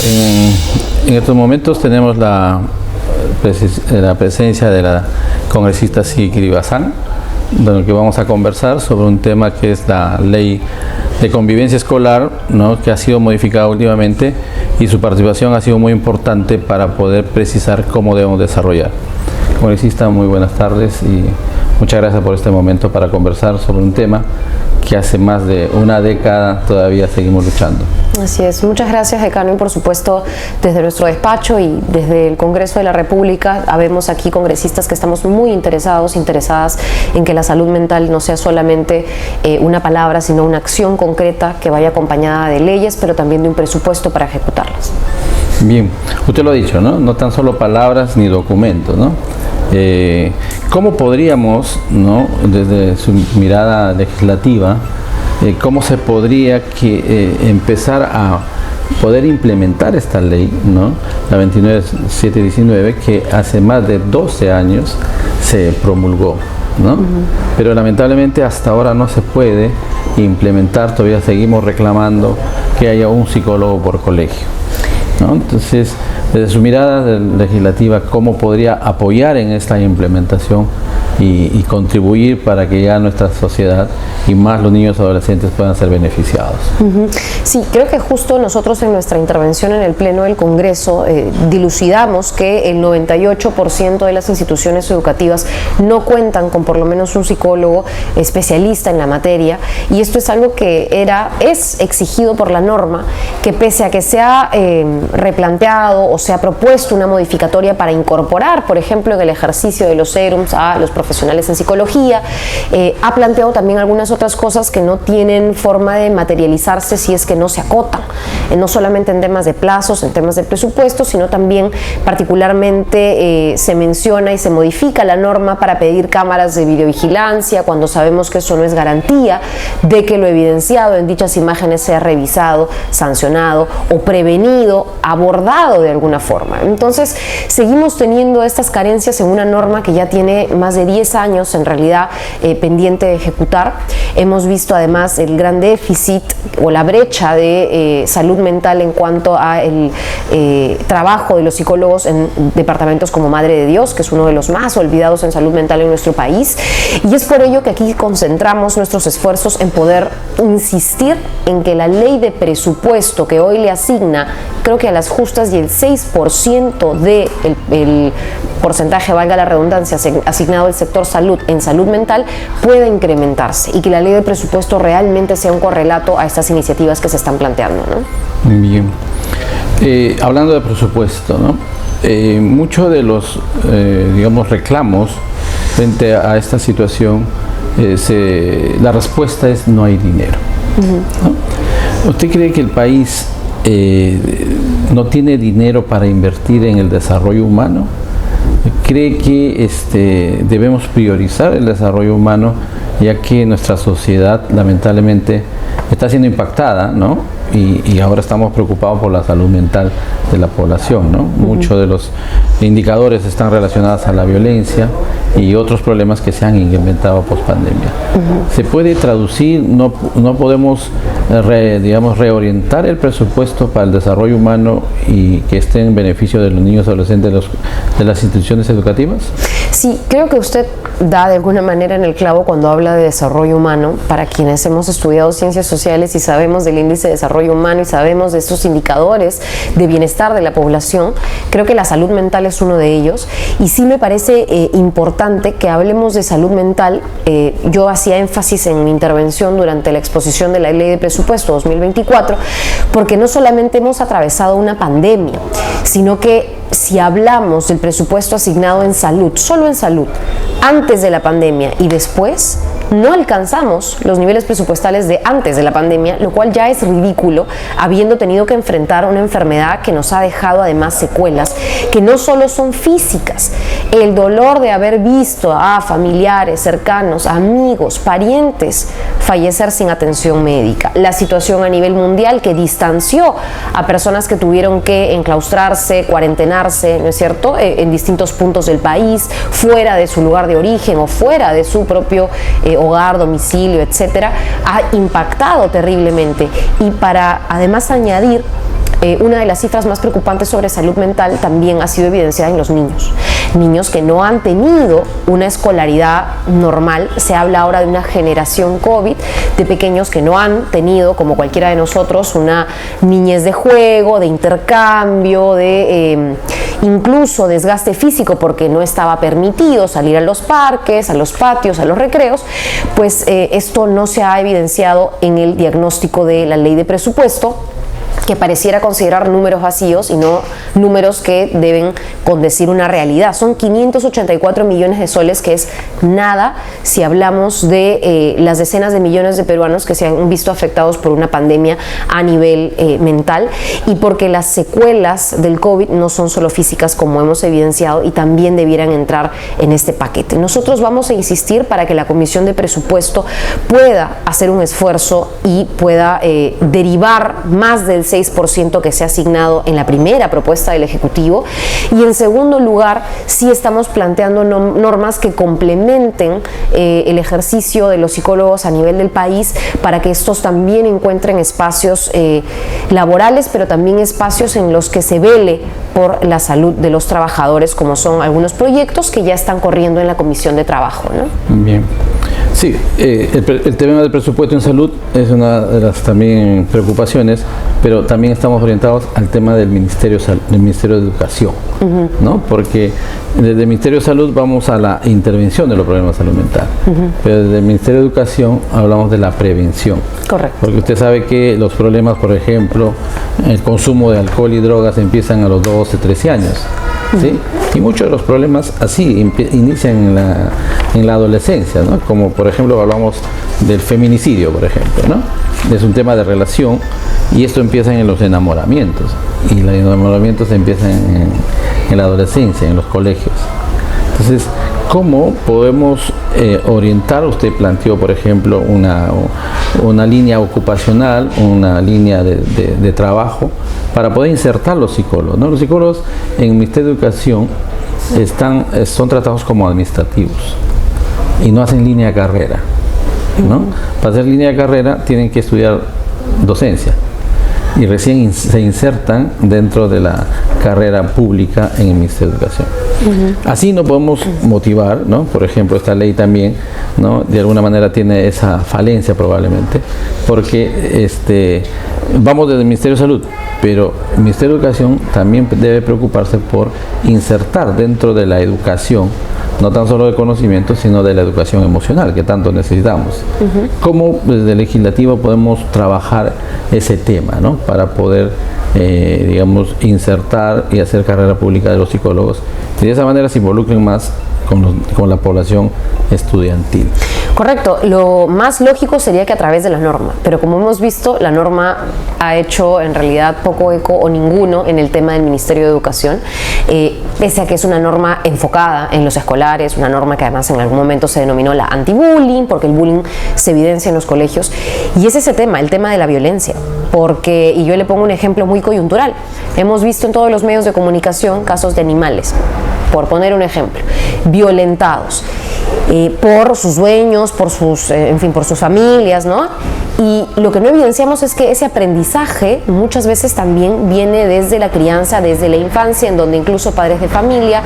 en estos momentos tenemos la presencia de la congresista Sikri Bazán, donde vamos a conversar sobre un tema que es la ley de convivencia escolar, ¿no?, que ha sido modificada últimamente, y su participación ha sido muy importante para poder precisar cómo debemos desarrollar. Congresista, muy buenas tardes y muchas gracias por este momento para conversar sobre un tema que hace más de una década todavía seguimos luchando. Así es. Muchas gracias, decano, y por supuesto desde nuestro despacho y desde el Congreso de la República habemos aquí congresistas que estamos muy interesadas en que la salud mental no sea solamente una palabra, sino una acción concreta que vaya acompañada de leyes, pero también de un presupuesto para ejecutarlas. Bien, usted lo ha dicho, ¿no? No tan solo palabras ni documentos, ¿no? ¿Cómo podríamos, ¿no?, desde su mirada legislativa, cómo se podría empezar a poder implementar esta ley, ¿no?, la 29719, que hace más de 12 años se promulgó, ¿no? Pero lamentablemente hasta ahora no se puede implementar, todavía seguimos reclamando que haya un psicólogo por colegio, ¿no? Entonces, desde su mirada legislativa, ¿cómo podría apoyar en esta implementación y contribuir para que ya nuestra sociedad y más los niños y adolescentes puedan ser beneficiados? Sí, creo que justo nosotros en nuestra intervención en el Pleno del Congreso dilucidamos que el 98% de las instituciones educativas no cuentan con por lo menos un psicólogo especialista en la materia, y esto es algo que es exigido por la norma, que pese a que se ha replanteado o se ha propuesto una modificatoria para incorporar, por ejemplo, en el ejercicio de los SERUMs a los profesionales en psicología, ha planteado también algunas otras cosas que no tienen forma de materializarse si es que no se acotan, no solamente en temas de plazos, en temas de presupuesto, sino también particularmente se menciona y se modifica la norma para pedir cámaras de videovigilancia cuando sabemos que eso no es garantía de que lo evidenciado en dichas imágenes sea revisado, sancionado o prevenido, abordado de alguna forma. Entonces seguimos teniendo estas carencias en una norma que ya tiene más de 10 años en realidad pendiente de ejecutar. Hemos visto además el gran déficit o la brecha de salud mental en cuanto a el trabajo de los psicólogos en departamentos como Madre de Dios, que es uno de los más olvidados en salud mental en nuestro país, y es por ello que aquí concentramos nuestros esfuerzos en poder insistir en que la ley de presupuesto que hoy le asigna, creo que a las justas, y el 6% del porcentaje, valga la redundancia, asignado al sector salud en salud mental, pueda incrementarse y que la ley de presupuesto realmente sea un correlato a estas iniciativas que se están planteando, ¿no? Bien. Hablando de presupuesto, ¿no?, muchos de los digamos reclamos frente a esta situación, la respuesta es: no hay dinero, ¿no? ¿Usted cree que el país no tiene dinero para invertir en el desarrollo humano? ¿Cree que debemos priorizar el desarrollo humano, ya que nuestra sociedad lamentablemente está siendo impactada, ¿no?, y ahora estamos preocupados por la salud mental de la población, ¿no? Muchos de los indicadores están relacionados a la violencia y otros problemas que se han incrementado post pandemia. ¿Se puede traducir? ¿No podemos digamos reorientar el presupuesto para el desarrollo humano y que esté en beneficio de los niños y adolescentes de las instituciones educativas? Sí, creo que usted da de alguna manera en el clavo cuando habla de desarrollo humano. Para quienes hemos estudiado ciencias sociales y sabemos del índice de desarrollo humano y sabemos de estos indicadores de bienestar de la población, creo que la salud mental es uno de ellos, y sí me parece importante que hablemos de salud mental. Yo hacía énfasis en mi intervención durante la exposición de la Ley de Presupuesto 2024, porque no solamente hemos atravesado una pandemia, sino que si hablamos del presupuesto asignado en salud, solo en salud, antes de la pandemia y después, no alcanzamos los niveles presupuestales de antes de la pandemia, lo cual ya es ridículo, habiendo tenido que enfrentar una enfermedad que nos ha dejado además secuelas que no solo son físicas, el dolor de haber visto a familiares cercanos, amigos, parientes fallecer sin atención médica, la situación a nivel mundial que distanció a personas que tuvieron que enclaustrarse, cuarentenarse, ¿no es cierto?, en distintos puntos del país, fuera de su lugar de origen o fuera de su propio hogar, domicilio, etcétera, ha impactado terriblemente. Y para además añadir una de las cifras más preocupantes sobre salud mental también ha sido evidenciada en los niños. Niños que no han tenido una escolaridad normal. Se habla ahora de una generación COVID, de pequeños que no han tenido, como cualquiera de nosotros, una niñez de juego, de intercambio, de incluso desgaste físico, porque no estaba permitido salir a los parques, a los patios, a los recreos. Pues esto no se ha evidenciado en el diagnóstico de la ley de presupuesto, que pareciera considerar números vacíos y no números que deben condecir una realidad. Son 584 millones de soles, que es nada si hablamos de las decenas de millones de peruanos que se han visto afectados por una pandemia a nivel mental, y porque las secuelas del COVID no son solo físicas, como hemos evidenciado, y también debieran entrar en este paquete. Nosotros vamos a insistir para que la Comisión de Presupuesto pueda hacer un esfuerzo y pueda derivar más del 6% que se ha asignado en la primera propuesta del Ejecutivo, y en segundo lugar sí estamos planteando normas que complementen el ejercicio de los psicólogos a nivel del país, para que estos también encuentren espacios laborales, pero también espacios en los que se vele por la salud de los trabajadores, como son algunos proyectos que ya están corriendo en la Comisión de Trabajo, ¿no? Bien. Sí, el tema del presupuesto en salud es una de las también preocupaciones, pero también estamos orientados al tema del Ministerio de Educación, ¿no? Porque desde el Ministerio de Salud vamos a la intervención de los problemas de salud mental, pero desde el Ministerio de Educación hablamos de la prevención. Correcto. Porque usted sabe que los problemas, por ejemplo, el consumo de alcohol y drogas empiezan a los 12, 13 años. ¿Sí? Y muchos de los problemas así inician en la adolescencia, ¿no? Como por ejemplo hablamos del feminicidio, por ejemplo, ¿no? Es un tema de relación, y esto empieza en los enamoramientos, y los enamoramientos empiezan en la adolescencia, en los colegios. Entonces, ¿cómo podemos orientar? Usted planteó, por ejemplo, una línea ocupacional, una línea de trabajo para poder insertar los psicólogos, ¿no? Los psicólogos en el Ministerio de Educación son tratados como administrativos y no hacen línea de carrera, ¿no? Para hacer línea de carrera tienen que estudiar docencia, y recién se insertan dentro de la carrera pública en el Ministerio de Educación. Así no podemos motivar, ¿no? Por ejemplo, esta ley también, ¿no? De alguna manera tiene esa falencia probablemente, porque vamos desde el Ministerio de Salud, pero el Ministerio de Educación también debe preocuparse por insertar dentro de la educación, no tan solo de conocimiento, sino de la educación emocional que tanto necesitamos. ¿Cómo desde el legislativo podemos trabajar ese tema, ¿no? Para poder, digamos, insertar y hacer carrera pública de los psicólogos, y de esa manera se involucren más con la población estudiantil? Correcto, lo más lógico sería que a través de la norma, pero como hemos visto, la norma ha hecho en realidad poco eco o ninguno en el tema del Ministerio de Educación, pese a que es una norma enfocada en los escolares, una norma que además en algún momento se denominó la anti-bullying, porque el bullying se evidencia en los colegios, y es ese tema, el tema de la violencia, porque, y yo le pongo un ejemplo muy coyuntural, hemos visto en todos los medios de comunicación casos de animales, por poner un ejemplo, violentados por sus dueños, por sus, en fin, por sus familias, ¿no? Y lo que no evidenciamos es que ese aprendizaje muchas veces también viene desde la crianza, desde la infancia, en donde incluso padres de familia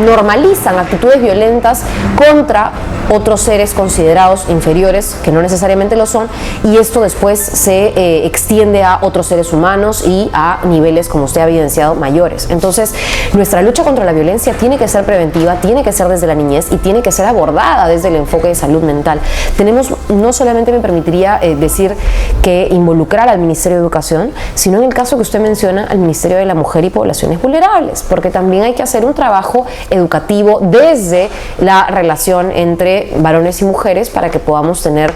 normalizan actitudes violentas contra otros seres considerados inferiores, que no necesariamente lo son, y esto después se extiende a otros seres humanos y a niveles, como usted ha evidenciado, mayores. Entonces, nuestra lucha contra la violencia tiene que ser preventiva, tiene que ser desde la niñez y tiene que ser abordada desde el enfoque de salud mental. Tenemos, no solamente me permitiría decir que involucrar al Ministerio de Educación, sino en el caso que usted menciona, al Ministerio de la Mujer y Poblaciones Vulnerables, porque también hay que hacer un trabajo educativo desde la relación entre varones y mujeres para que podamos tener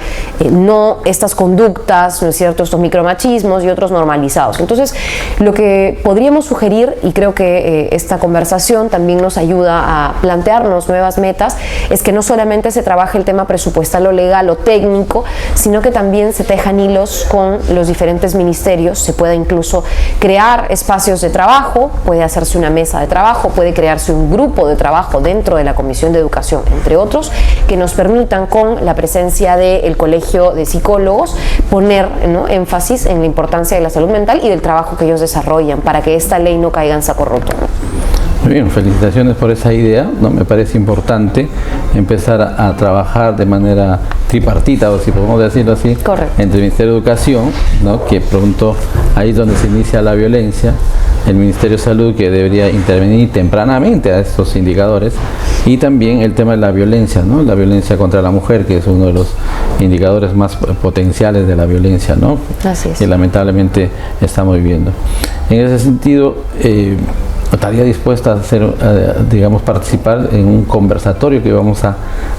no estas conductas, ¿no es cierto?, estos micromachismos y otros normalizados. Entonces, lo que podríamos sugerir, y creo que esta conversación también nos ayuda a plantearnos nuevas metas, es que no solamente se trabaje el tema presupuestal o legal o técnico, sino que también se tejan hilos con los diferentes ministerios, se pueda incluso crear espacios de trabajo, puede hacerse una mesa de trabajo, puede crearse un grupo de trabajo dentro de la Comisión de Educación, entre otros, que nos permitan, con la presencia del Colegio de Psicólogos, poner, ¿no?, énfasis en la importancia de la salud mental y del trabajo que ellos desarrollan para que esta ley no caiga en saco roto, ¿no? Muy bien, felicitaciones por esa idea, ¿no? Me parece importante empezar a trabajar de manera tripartita, o si podemos decirlo así, correcto, entre el Ministerio de Educación, ¿no?, que pronto ahí es donde se inicia la violencia, el Ministerio de Salud, que debería intervenir tempranamente a estos indicadores, y también el tema de la violencia, ¿no?, la violencia contra la mujer, que es uno de los indicadores más potenciales de la violencia, ¿no?, así es, que lamentablemente estamos viviendo. En ese sentido, estaría dispuesta a hacer, digamos, participar en un conversatorio que vamos a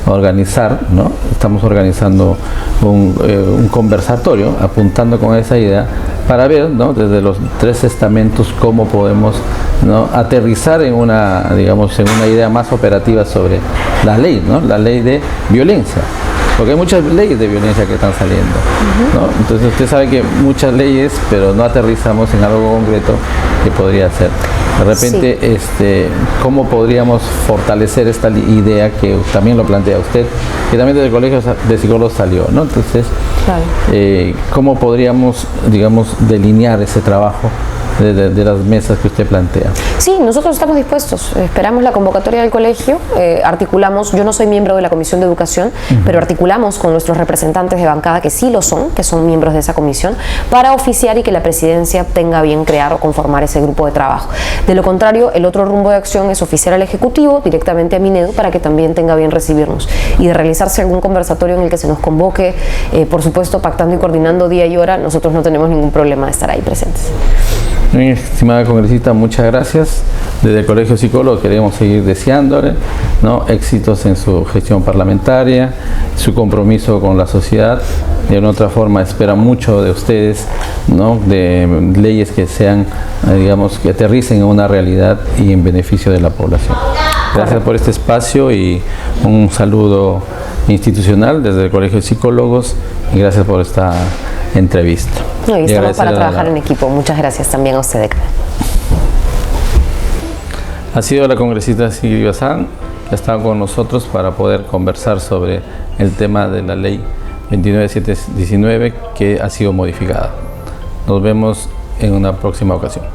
organizar, ¿no? Estamos organizando un conversatorio apuntando con esa idea para ver, ¿no?, desde los 3 estamentos cómo podemos, ¿no?, aterrizar en una, digamos, en una idea más operativa sobre la ley, ¿no?, la ley de violencia. Porque hay muchas leyes de violencia que están saliendo, ¿no? Entonces usted sabe que muchas leyes, pero no aterrizamos en algo concreto que podría ser. De repente, sí, ¿cómo podríamos fortalecer esta idea que también lo plantea usted, que también desde el Colegio de Psicólogos salió, ¿no? Entonces, claro, ¿cómo podríamos, digamos, delinear ese trabajo de las mesas que usted plantea? Sí, nosotros estamos dispuestos, esperamos la convocatoria del colegio, articulamos, yo no soy miembro de la Comisión de Educación, pero articulamos con nuestros representantes de bancada que sí lo son, que son miembros de esa comisión, para oficiar y que la presidencia tenga bien crear o conformar ese grupo de trabajo. De lo contrario, el otro rumbo de acción es oficiar al Ejecutivo, directamente a Minedu, para que también tenga bien recibirnos. Y de realizarse algún conversatorio en el que se nos convoque, por supuesto, pactando y coordinando día y hora, nosotros no tenemos ningún problema de estar ahí presentes. Muy bien, estimada congresista, muchas gracias. Desde el Colegio de Psicólogos queremos seguir deseándole, ¿no?, éxitos en su gestión parlamentaria, su compromiso con la sociedad. De una otra forma, espera mucho de ustedes, ¿no?, de leyes que sean, digamos, que aterricen en una realidad y en beneficio de la población. Gracias por este espacio y un saludo institucional desde el Colegio de Psicólogos y gracias por esta entrevista. No, y estamos para trabajar en equipo. Muchas gracias también a usted, Héctor. Ha sido la congresista Sigrid Bazán, que ha estado con nosotros para poder conversar sobre el tema de la ley 29719 que ha sido modificada. Nos vemos en una próxima ocasión.